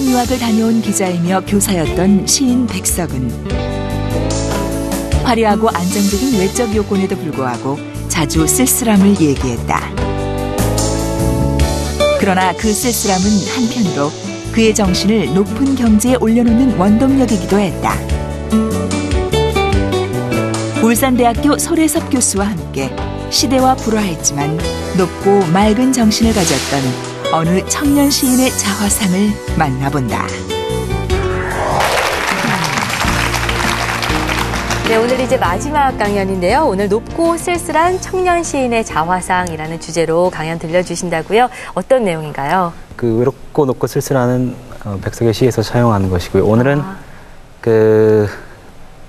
해외여행 유학을 다녀온 기자이며 교사였던 시인 백석은 화려하고 안정적인 외적 요건에도 불구하고 자주 쓸쓸함을 얘기했다. 그러나 그 쓸쓸함은 한편으로 그의 정신을 높은 경지에 올려놓는 원동력이기도 했다. 울산대학교 소래섭 교수와 함께 시대와 불화했지만 높고 맑은 정신을 가졌던 어느 청년 시인의 자화상을 만나본다. 네, 오늘 이제 마지막 강연인데요. 오늘 높고 쓸쓸한 청년 시인의 자화상이라는 주제로 강연 들려주신다고요. 어떤 내용인가요? 그 외롭고 높고 쓸쓸하는 백석의 시에서 차용하는 것이고요. 오늘은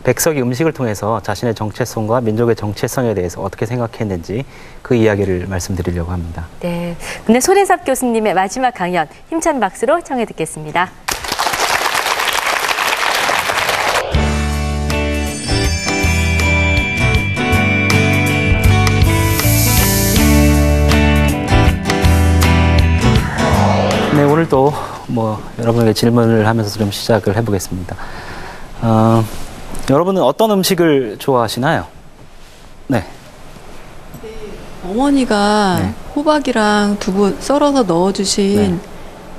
백석이 음식을 통해서 자신의 정체성과 민족의 정체성에 대해서 어떻게 생각했는지 그 이야기를 말씀드리려고 합니다. 네, 근데 소래섭 교수님의 마지막 강연 힘찬 박수로 청해 듣겠습니다. 네, 오늘도 여러분에게 질문을 하면서 좀 시작을 해보겠습니다. 여러분은 어떤 음식을 좋아하시나요? 네. 어머니가 호박이랑 두부 썰어서 넣어주신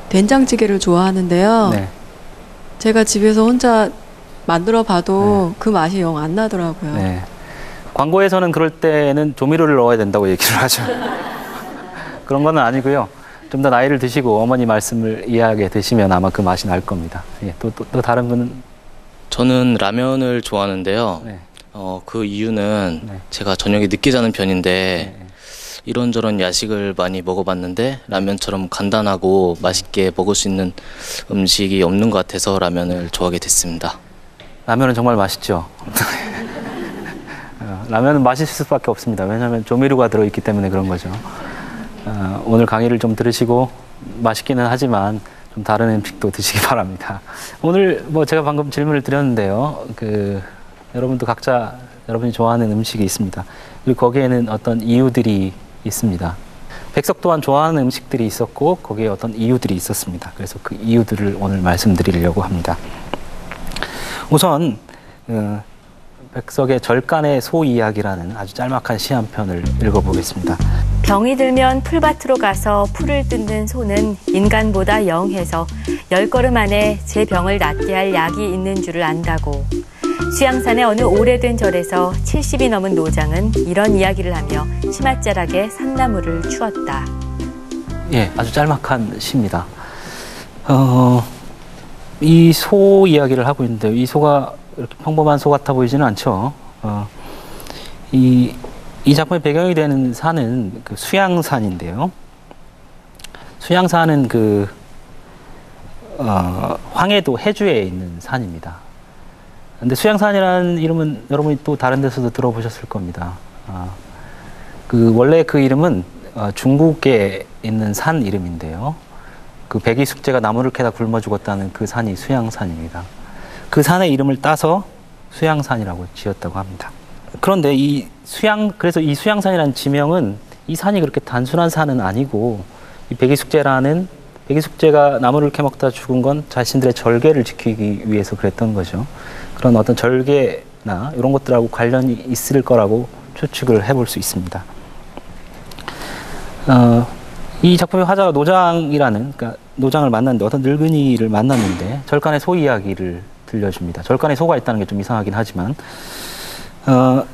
된장찌개를 좋아하는데요. 제가 집에서 혼자 만들어 봐도 그 맛이 영 안 나더라고요. 네. 광고에서는 그럴 때는 조미료를 넣어야 된다고 얘기를 하죠. 그런 건 아니고요. 좀 더 나이를 드시고 어머니 말씀을 이해하게 되시면 아마 그 맛이 날 겁니다. 예, 또 다른 분은? 저는 라면을 좋아하는데요. 그 이유는 제가 저녁에 늦게 자는 편인데 이런저런 야식을 많이 먹어봤는데 라면처럼 간단하고 맛있게 먹을 수 있는 음식이 없는 것 같아서 라면을 좋아하게 됐습니다. 라면은 정말 맛있죠. 라면은 맛있을 수밖에 없습니다. 왜냐하면 조미료가 들어있기 때문에 그런 거죠. 오늘 강의를 좀 들으시고 맛있기는 하지만 좀 다른 음식도 드시기 바랍니다. 오늘 제가 방금 질문을 드렸는데요. 여러분도 각자 여러분이 좋아하는 음식이 있습니다. 그리고 거기에는 어떤 이유들이 있습니다. 백석 또한 좋아하는 음식들이 있었고 거기에 어떤 이유들이 있었습니다. 그래서 그 이유들을 오늘 말씀드리려고 합니다. 우선 백석의 절간의 소 이야기라는 아주 짤막한 시 한 편을 읽어보겠습니다. 병이 들면 풀밭으로 가서 풀을 뜯는 소는 인간보다 영해서 10걸음 안에 제 병을 낫게 할 약이 있는 줄을 안다고. 수양산의 어느 오래된 절에서 70이 넘은 노장은 이런 이야기를 하며 치맛자락에 산나물을 추었다. 예, 아주 짤막한 시입니다. 이 소 이야기를 하고 있는데요. 이 소가 이렇게 평범한 소 같아 보이지는 않죠. 이 작품의 배경이 되는 산은 그 수양산인데요. 수양산은 황해도 해주에 있는 산입니다. 근데 수양산이라는 이름은 여러분이 또 다른 데서도 들어보셨을 겁니다. 원래 그 이름은 중국에 있는 산 이름인데요. 그 백이숙제가 나무를 캐다 굶어 죽었다는 그 산이 수양산입니다. 그 산의 이름을 따서 수양산이라고 지었다고 합니다. 그런데 그래서 이 수양산이라는 지명은 이 산이 그렇게 단순한 산은 아니고 이 백이숙제가 나무를 캐먹다 죽은 건 자신들의 절개를 지키기 위해서 그랬던 거죠. 그런 어떤 절개나 이런 것들하고 관련이 있을 거라고 추측을 해볼 수 있습니다. 이 작품의 화자가 그러니까 노장을 만났는데 어떤 늙은이를 만났는데 절간의 소 이야기를 들려줍니다. 절간에 소가 있다는 게 좀 이상하긴 하지만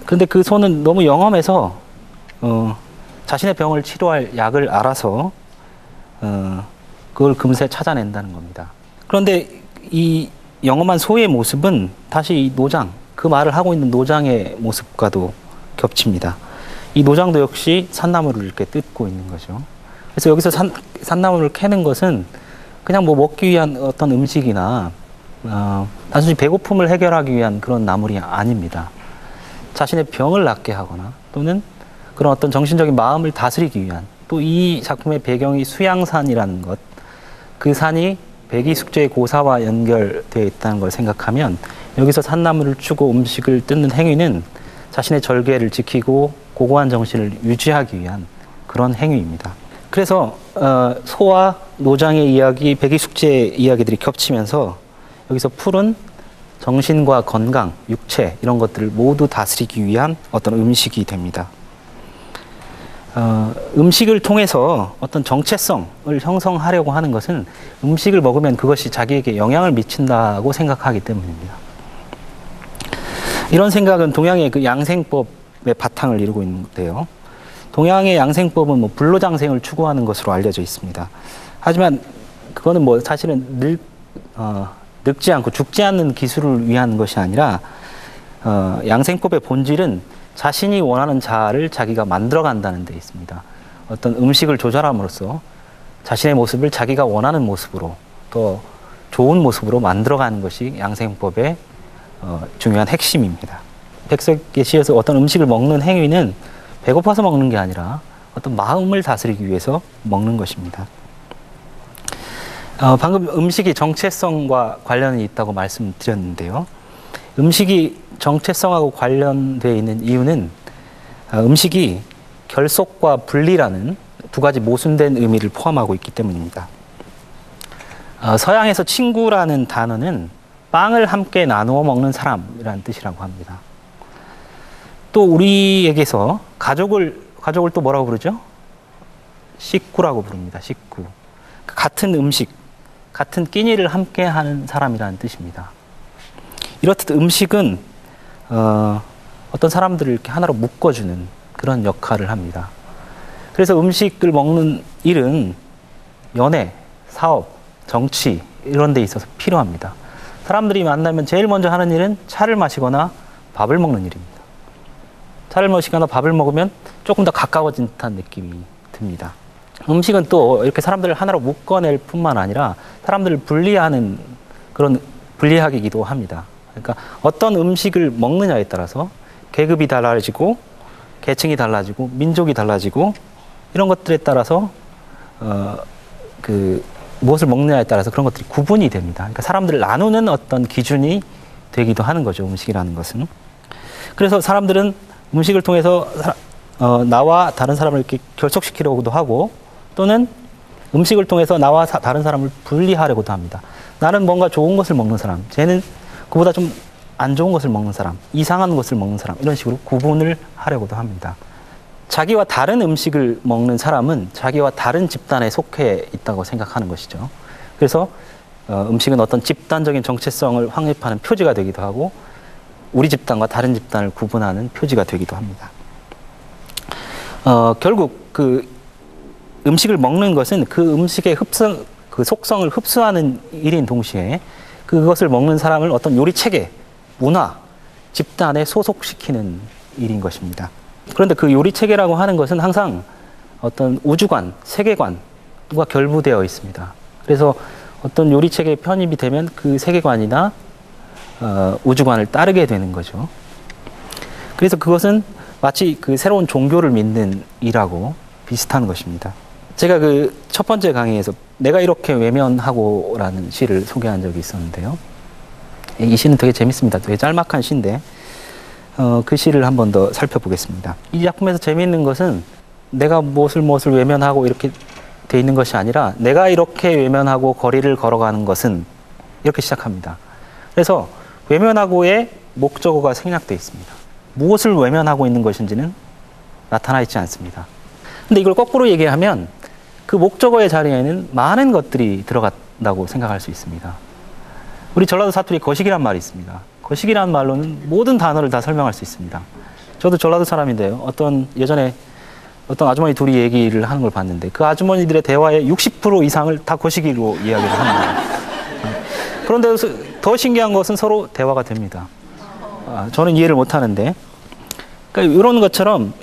그런데 그 소는 너무 영험해서 자신의 병을 치료할 약을 알아서 그걸 금세 찾아낸다는 겁니다. 그런데 이 영험한 소의 모습은 다시 이 그 말을 하고 있는 노장의 모습과도 겹칩니다. 이 노장도 역시 산나물을 이렇게 뜯고 있는 거죠. 그래서 여기서 산나물을 캐는 것은 그냥 먹기 위한 어떤 음식이나 단순히 배고픔을 해결하기 위한 그런 나물이 아닙니다. 자신의 병을 낫게 하거나 또는 그런 어떤 정신적인 마음을 다스리기 위한, 또 이 작품의 배경이 수양산이라는 것, 그 산이 백이숙제의 고사와 연결되어 있다는 걸 생각하면 여기서 산나물을 추고 음식을 뜯는 행위는 자신의 절개를 지키고 고고한 정신을 유지하기 위한 그런 행위입니다. 그래서 소와 노장의 이야기, 백이숙제 이야기들이 겹치면서 여기서 풀은 정신과 건강, 육체 이런 것들을 모두 다스리기 위한 어떤 음식이 됩니다. 음식을 통해서 어떤 정체성을 형성하려고 하는 것은 음식을 먹으면 그것이 자기에게 영향을 미친다고 생각하기 때문입니다. 이런 생각은 동양의 그 양생법의 바탕을 이루고 있는데요. 동양의 양생법은 뭐 불로장생을 추구하는 것으로 알려져 있습니다. 하지만 그거는 뭐 사실은 늙지 않고 죽지 않는 기술을 위한 것이 아니라 양생법의 본질은 자신이 원하는 자아를 자기가 만들어간다는 데 있습니다. 어떤 음식을 조절함으로써 자신의 모습을 자기가 원하는 모습으로 더 좋은 모습으로 만들어가는 것이 양생법의 중요한 핵심입니다. 백석의 시에서 어떤 음식을 먹는 행위는 배고파서 먹는 게 아니라 어떤 마음을 다스리기 위해서 먹는 것입니다. 방금 음식이 정체성과 관련이 있다고 말씀드렸는데요. 음식이 정체성하고 관련되어 있는 이유는 음식이 결속과 분리라는 두 가지 모순된 의미를 포함하고 있기 때문입니다. 서양에서 친구라는 단어는 빵을 함께 나누어 먹는 사람이라는 뜻이라고 합니다. 또 우리에게서 가족을 또 뭐라고 부르죠? 식구라고 부릅니다. 식구. 같은 음식, 같은 끼니를 함께 하는 사람이라는 뜻입니다. 이렇듯 음식은 어떤 사람들을 이렇게 하나로 묶어주는 그런 역할을 합니다. 그래서 음식을 먹는 일은 연애, 사업, 정치 이런 데 있어서 필요합니다. 사람들이 만나면 제일 먼저 하는 일은 차를 마시거나 밥을 먹는 일입니다. 차를 마시거나 밥을 먹으면 조금 더 가까워진 듯한 느낌이 듭니다. 음식은 또 이렇게 사람들을 하나로 묶어낼 뿐만 아니라 사람들을 분리하는 그런 분리학이기도 합니다. 그러니까 어떤 음식을 먹느냐에 따라서 계급이 달라지고 계층이 달라지고 민족이 달라지고 이런 것들에 따라서 무엇을 먹느냐에 따라서 그런 것들이 구분이 됩니다. 그러니까 사람들을 나누는 어떤 기준이 되기도 하는 거죠. 음식이라는 것은. 그래서 사람들은 음식을 통해서 나와 다른 사람을 이렇게 결속시키려고도 하고 또는 음식을 통해서 나와 다른 사람을 분리하려고도 합니다. 나는 뭔가 좋은 것을 먹는 사람, 쟤는 그보다 좀 안 좋은 것을 먹는 사람, 이상한 것을 먹는 사람 이런 식으로 구분을 하려고도 합니다. 자기와 다른 음식을 먹는 사람은 자기와 다른 집단에 속해 있다고 생각하는 것이죠. 그래서 음식은 어떤 집단적인 정체성을 확립하는 표지가 되기도 하고 우리 집단과 다른 집단을 구분하는 표지가 되기도 합니다. 결국 그 음식을 먹는 것은 그 음식의 그 속성을 흡수하는 일인 동시에 그것을 먹는 사람을 어떤 요리 체계, 문화, 집단에 소속시키는 일인 것입니다. 그런데 그 요리 체계라고 하는 것은 항상 어떤 우주관, 세계관과 결부되어 있습니다. 그래서 어떤 요리 체계에 편입이 되면 그 세계관이나 우주관을 따르게 되는 거죠. 그래서 그것은 마치 그 새로운 종교를 믿는 일하고 비슷한 것입니다. 제가 그 첫 번째 강의에서 내가 이렇게 외면하고라는 시를 소개한 적이 있었는데요. 이 시는 되게 재밌습니다. 되게 짤막한 시인데 그 시를 한 번 더 살펴보겠습니다. 이 작품에서 재미있는 것은 내가 무엇을 외면하고 이렇게 돼 있는 것이 아니라 내가 이렇게 외면하고 거리를 걸어가는 것은 이렇게 시작합니다. 그래서 외면하고의 목적어가 생략되어 있습니다. 무엇을 외면하고 있는 것인지는 나타나 있지 않습니다. 근데 이걸 거꾸로 얘기하면 그 목적어의 자리에는 많은 것들이 들어간다고 생각할 수 있습니다. 우리 전라도 사투리 거식이란 말이 있습니다. 거식이라는 말로는 모든 단어를 다 설명할 수 있습니다. 저도 전라도 사람인데요. 예전에 어떤 아주머니 둘이 얘기를 하는 걸 봤는데 그 아주머니들의 대화의 60% 이상을 다 거시기로 이야기를 합니다. 그런데 더 신기한 것은 서로 대화가 됩니다. 저는 이해를 못 하는데 그러니까 이런 것처럼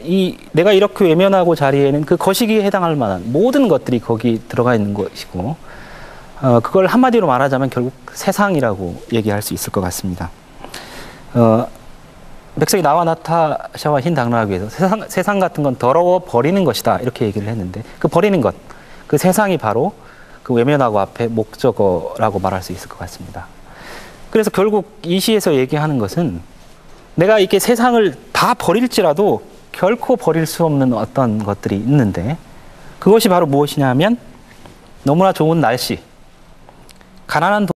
내가 이렇게 외면하고 자리에는 그 거시기에 해당할 만한 모든 것들이 거기 들어가 있는 것이고 그걸 한마디로 말하자면 결국 세상이라고 얘기할 수 있을 것 같습니다. 백석이 나와 나타샤와 흰 당나귀에서 세상 같은 건 더러워 버리는 것이다 이렇게 얘기를 했는데 그 버리는 것, 그 세상이 바로 그 외면하고 앞에 목적어라고 말할 수 있을 것 같습니다. 그래서 결국 이 시에서 얘기하는 것은 내가 이렇게 세상을 다 버릴지라도 결코 버릴 수 없는 어떤 것들이 있는데 그것이 바로 무엇이냐 하면 너무나 좋은 날씨, 가난한